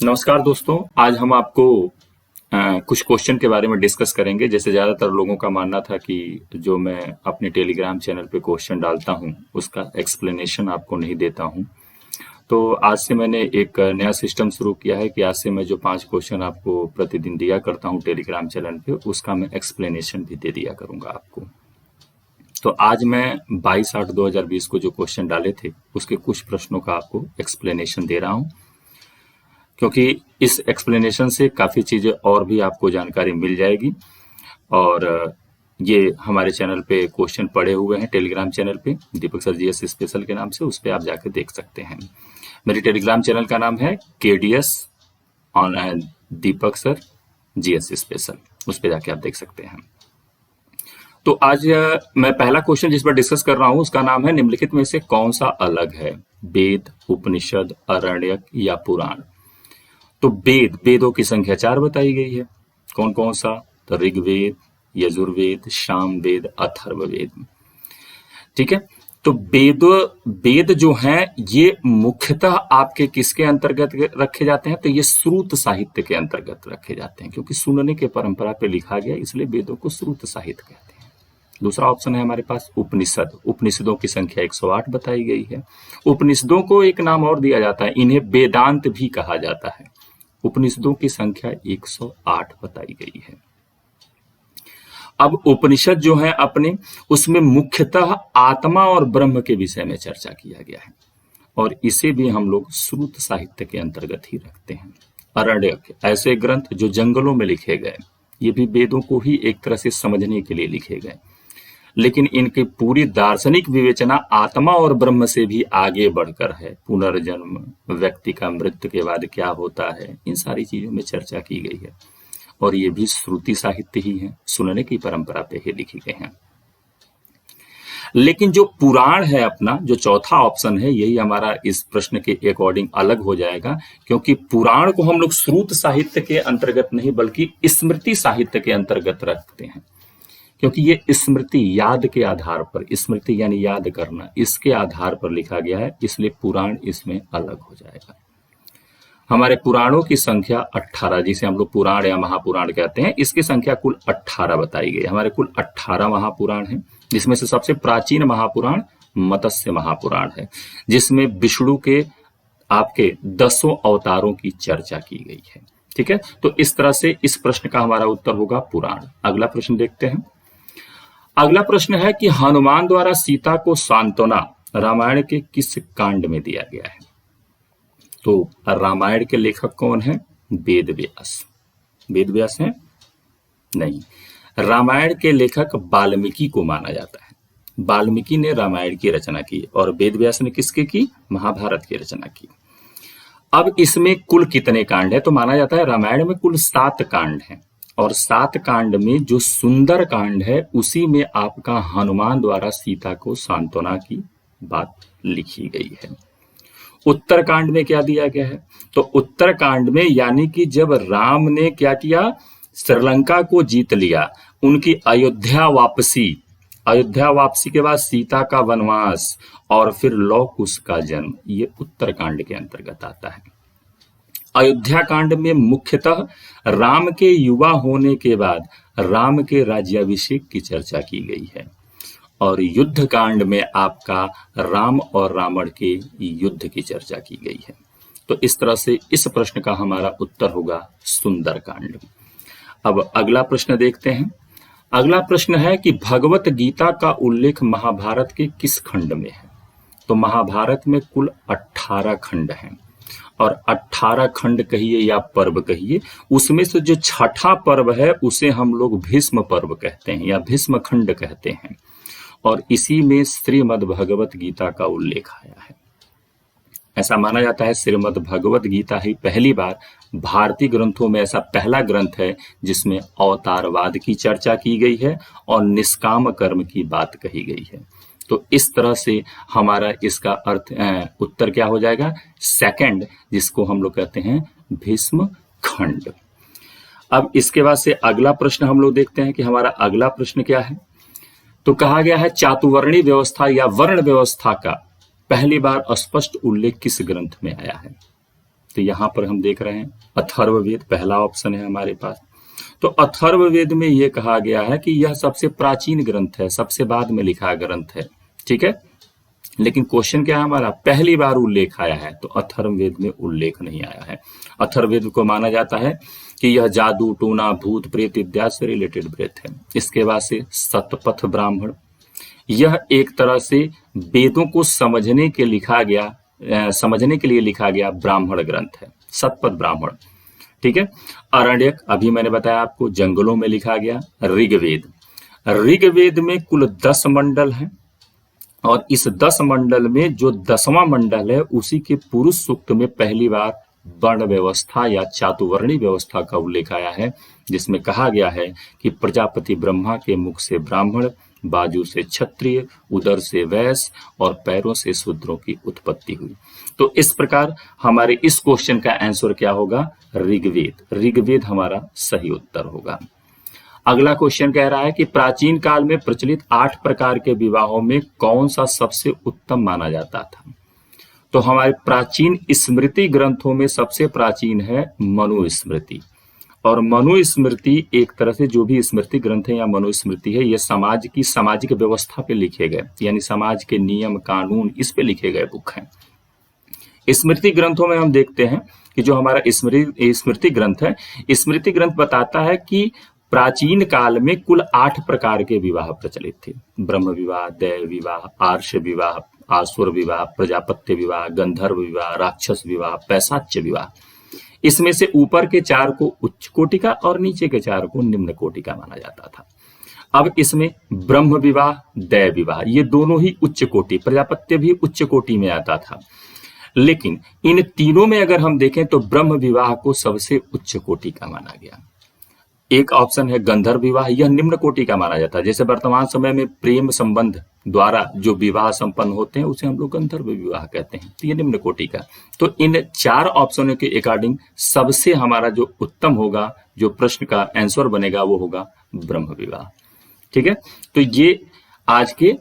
नमस्कार दोस्तों। आज हम आपको कुछ क्वेश्चन के बारे में डिस्कस करेंगे। जैसे ज़्यादातर लोगों का मानना था कि जो मैं अपने टेलीग्राम चैनल पे क्वेश्चन डालता हूँ उसका एक्सप्लेनेशन आपको नहीं देता हूँ। तो आज से मैंने एक नया सिस्टम शुरू किया है कि आज से मैं जो 5 क्वेश्चन आपको प्रतिदिन दिया करता हूँ टेलीग्राम चैनल पे, उसका मैं एक्सप्लेनेशन भी दे दिया करूँगा आपको। तो आज मैं 22/8/2020 को जो क्वेश्चन डाले थे उसके कुछ प्रश्नों का आपको एक्सप्लेनेशन दे रहा हूँ, क्योंकि इस एक्सप्लेनेशन से काफ़ी चीज़ें और भी आपको जानकारी मिल जाएगी। और ये हमारे चैनल पे क्वेश्चन पड़े हुए हैं टेलीग्राम चैनल पे, दीपक सर जीएस स्पेशल के नाम से। उस पर आप जाके देख सकते हैं। मेरे टेलीग्राम चैनल का नाम है KDS on Deepak sir GS special, उस पर जाके आप देख सकते हैं। तो आज मैं पहला क्वेश्चन जिस पर डिस्कस कर रहा हूं उसका नाम है, निम्नलिखित में से कौन सा अलग है, वेद, उपनिषद, अरण्यक या पुराण। तो वेदों की संख्या 4 बताई गई है। कौन कौन सा? तो ऋग्वेद, यजुर्वेद, सामवेद, अथर्ववेद। ठीक है। तो वेद जो हैं ये मुख्यतः आपके किसके अंतर्गत रखे जाते हैं? तो ये श्रुत साहित्य के अंतर्गत रखे जाते हैं, क्योंकि सुनने के परंपरा पे लिखा गया, इसलिए वेदों को श्रुत साहित्य कहते हैं। दूसरा ऑप्शन है हमारे पास उपनिषद। उपनिषदों की संख्या 108 बताई गई है। उपनिषदों को एक नाम और दिया जाता है, इन्हें वेदांत भी कहा जाता है। उपनिषदों की संख्या 108 बताई गई है। अब उपनिषद जो है अपने, उसमें मुख्यतः आत्मा और ब्रह्म के विषय में चर्चा किया गया है, और इसे भी हम लोग श्रुत साहित्य के अंतर्गत ही रखते हैं। अरण्यक, ऐसे ग्रंथ जो जंगलों में लिखे गए, ये भी वेदों को ही एक तरह से समझने के लिए लिखे गए, लेकिन इनकी पूरी दार्शनिक विवेचना आत्मा और ब्रह्म से भी आगे बढ़कर है। पुनर्जन्म, व्यक्ति का मृत्यु के बाद क्या होता है, इन सारी चीजों में चर्चा की गई है, और ये भी श्रुति साहित्य ही है, सुनने की परंपरा पे ही लिखी गए हैं। लेकिन जो पुराण है अपना, जो चौथा ऑप्शन है, यही हमारा इस प्रश्न के अकॉर्डिंग अलग हो जाएगा, क्योंकि पुराण को हम लोग श्रुत साहित्य के अंतर्गत नहीं बल्कि स्मृति साहित्य के अंतर्गत रखते हैं, क्योंकि ये स्मृति, याद के आधार पर, स्मृति यानी याद करना, इसके आधार पर लिखा गया है, इसलिए पुराण इसमें अलग हो जाएगा। हमारे पुराणों की संख्या 18, जिसे हम लोग पुराण या महापुराण कहते हैं, इसकी संख्या कुल 18 बताई गई। हमारे कुल 18 महापुराण हैं, जिसमें से सबसे प्राचीन महापुराण मत्स्य महापुराण है, जिसमें विष्णु के आपके 10 अवतारों की चर्चा की गई है। ठीक है। तो इस तरह से इस प्रश्न का हमारा उत्तर होगा पुराण। अगला प्रश्न देखते हैं। अगला प्रश्न है कि हनुमान द्वारा सीता को सांत्वना रामायण के किस कांड में दिया गया है? तो रामायण के लेखक कौन है? वेद व्यास। वेद व्यास हैं? नहीं, रामायण के लेखक वाल्मीकि को माना जाता है। वाल्मीकि ने रामायण की रचना की, और वेद व्यास ने किसके की? महाभारत की रचना की। अब इसमें कुल कितने कांड है? तो माना जाता है रामायण में कुल 7 कांड हैं, और 7 कांड में जो सुंदर कांड है उसी में आपका हनुमान द्वारा सीता को सांत्वना की बात लिखी गई है। उत्तर कांड में क्या दिया गया है? तो उत्तर कांड में यानी कि जब राम ने क्या किया, श्रीलंका को जीत लिया, उनकी अयोध्या वापसी के बाद सीता का वनवास और फिर लौ कुश का जन्म, ये उत्तर कांड के अंतर्गत आता है। अयोध्या कांड में मुख्यतः राम के युवा होने के बाद राम के राज्याभिषेक की चर्चा की गई है, और युद्ध कांड में आपका राम और रावण के युद्ध की चर्चा की गई है। तो इस तरह से इस प्रश्न का हमारा उत्तर होगा सुंदर कांड। अब अगला प्रश्न देखते हैं। अगला प्रश्न है कि भगवत गीता का उल्लेख महाभारत के किस खंड में है? तो महाभारत में कुल 18 खंड हैं, और 18 खंड कहिए या पर्व कहिए, उसमें से जो छठा पर्व है उसे हम लोग भीष्म पर्व कहते हैं या भीष्म खंड कहते हैं, और इसी में श्रीमद् भगवत गीता का उल्लेख आया है। ऐसा माना जाता है श्रीमद् भगवत गीता ही पहली बार भारतीय ग्रंथों में ऐसा पहला ग्रंथ है जिसमें अवतारवाद की चर्चा की गई है और निष्काम कर्म की बात कही गई है। तो इस तरह से हमारा इसका अर्थ उत्तर क्या हो जाएगा? सेकंड, जिसको हम लोग कहते हैं भीष्म खंड। अब इसके बाद से अगला प्रश्न हम लोग देखते हैं कि हमारा अगला प्रश्न क्या है। तो कहा गया है चातुर्वर्णी व्यवस्था या वर्ण व्यवस्था का पहली बार स्पष्ट उल्लेख किस ग्रंथ में आया है? तो यहाँ पर हम देख रहे हैं अथर्ववेद पहला ऑप्शन है हमारे पास। तो अथर्ववेद में यह कहा गया है कि यह सबसे प्राचीन ग्रंथ है, सबसे बाद में लिखा ग्रंथ है, ठीक है। लेकिन क्वेश्चन क्या है हमारा, पहली बार उल्लेख आया है, तो अथर्ववेद में उल्लेख नहीं आया है। अथर्ववेद को माना जाता है कि यह जादू टोना भूत प्रेत इत्यादि से रिलेटेड ग्रंथ है। इसके बाद से शतपथ ब्राह्मण, यह एक तरह से वेदों को समझने के लिए लिखा गया ब्राह्मण ग्रंथ है, शतपथ ब्राह्मण, ठीक है। अरण्यक, अभी मैंने बताया आपको, जंगलों में लिखा गया। ऋग्वेद में कुल 10 मंडल हैं और इस 10 मंडल में जो 10वां मंडल है उसी के पुरुष सूक्त में पहली बार वर्ण व्यवस्था या चातुर्वर्णी व्यवस्था का उल्लेख आया है, जिसमें कहा गया है कि प्रजापति ब्रह्मा के मुख से ब्राह्मण, बाजू से क्षत्रिय, उदर से वैश्य और पैरों से शूद्रों की उत्पत्ति हुई। तो इस प्रकार हमारे इस क्वेश्चन का आंसर क्या होगा, ऋग्वेद हमारा सही उत्तर होगा। अगला क्वेश्चन कह रहा है कि प्राचीन काल में प्रचलित 8 प्रकार के विवाहों में कौन सा सबसे उत्तम माना जाता था। तो हमारे प्राचीन स्मृति ग्रंथों में सबसे प्राचीन है मनुस्मृति, और मनुस्मृति एक तरह से जो भी स्मृति ग्रंथ है या मनुस्मृति है, ये समाज की सामाजिक व्यवस्था पे लिखे गए, यानी समाज के नियम कानून इस पे लिखे गए बुक हैं। स्मृति ग्रंथों में हम देखते हैं कि जो हमारा स्मृति ग्रंथ है, स्मृति ग्रंथ बताता है कि प्राचीन काल में कुल 8 प्रकार के विवाह प्रचलित थे। ब्रह्म विवाह, दैव विवाह, आर्ष विवाह, आसुर विवाह, प्रजापत्य विवाह, गंधर्व विवाह, राक्षस विवाह, पैशाच्य विवाह। इसमें से ऊपर के 4 को उच्च कोटि का और नीचे के 4 को निम्न कोटि का माना जाता था। अब इसमें ब्रह्म विवाह, दैव विवाह, ये दोनों ही उच्च कोटि, प्रजापत्य भी उच्च कोटि में आता था। लेकिन इन तीनों में अगर हम देखें तो ब्रह्म विवाह को सबसे उच्च कोटि का माना गया। एक ऑप्शन है गंधर्व विवाह, यह निम्न कोटि का माना जाता है। जैसे वर्तमान समय में प्रेम संबंध द्वारा जो विवाह संपन्न होते हैं उसे हम लोग गंधर्व विवाह कहते हैं, तो ये निम्न कोटि का। तो इन 4 ऑप्शनों के अकॉर्डिंग सबसे हमारा जो उत्तम होगा, जो प्रश्न का आंसर बनेगा, वो होगा ब्रह्म विवाह, ठीक है। तो ये आज के